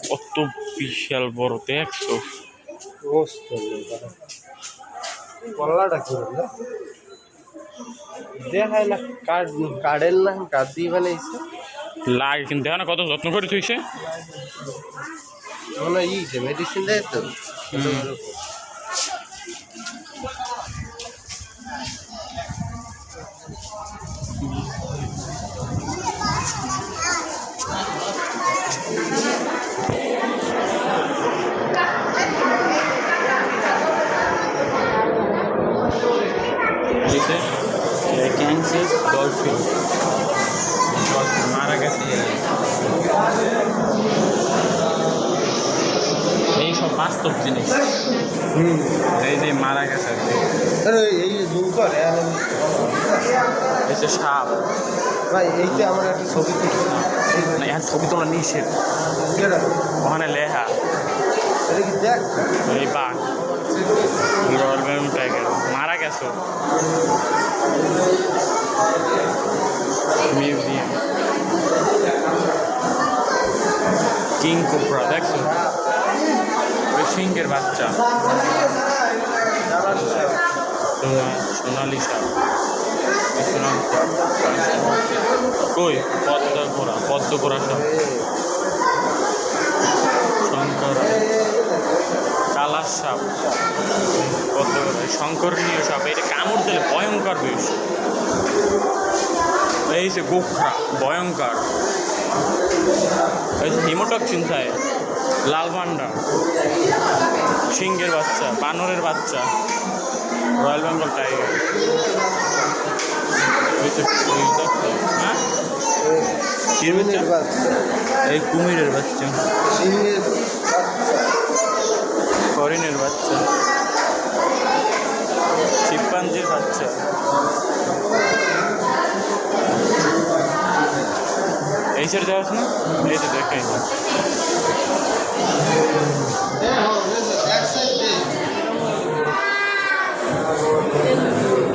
কত বিশাল বড় দেখছো? কল্লাটা কি হলো? দেখায় না, কার্ডের না, কাঠ দিয়ে বানাইছে। লাগে কিন্তু দেখো না কত যত্ন করে থইছে। মনে হয় ইসে মেডিসিন দেয় তো। ক্যান্সার ডলফিন মারা গেছে। এই সব বাস্তব জিনিস। এই যে মারা গেছে এই জুম করে এই যে সাপ। ভাই এইটা আমার একটা ছবি না এখন ছবি তোলা নিষেধ, ওখানে লেখা। এটা কি দেখ এই বাঘ মারা গেছে। মিউজিয়াম কিং কোবরা দেখছো? ওই সিংহের বাচ্চা। সোনালি সাপ কই পদ্মপোড়া সাপ, শঙ্কর কালার সাপ, শঙ্করনীয় সাপ। এটা কামড় দিলে ভয়ঙ্কর বিষ। এই যে গোখরা ভয়ঙ্কর। এই যে হিমোটক চিন্তায় লাল পান্ডা, সিংহের বাচ্চা, বানরের বাচ্চা, রয়্যাল বেঙ্গল টাইগার। হ্যাঁ এই কুমিরের বাচ্চা, হরিণের বাচ্চা, শিম্পাঞ্জির বাচ্চা। এই সাইড দেওয়া আছে না? এই তো দেখে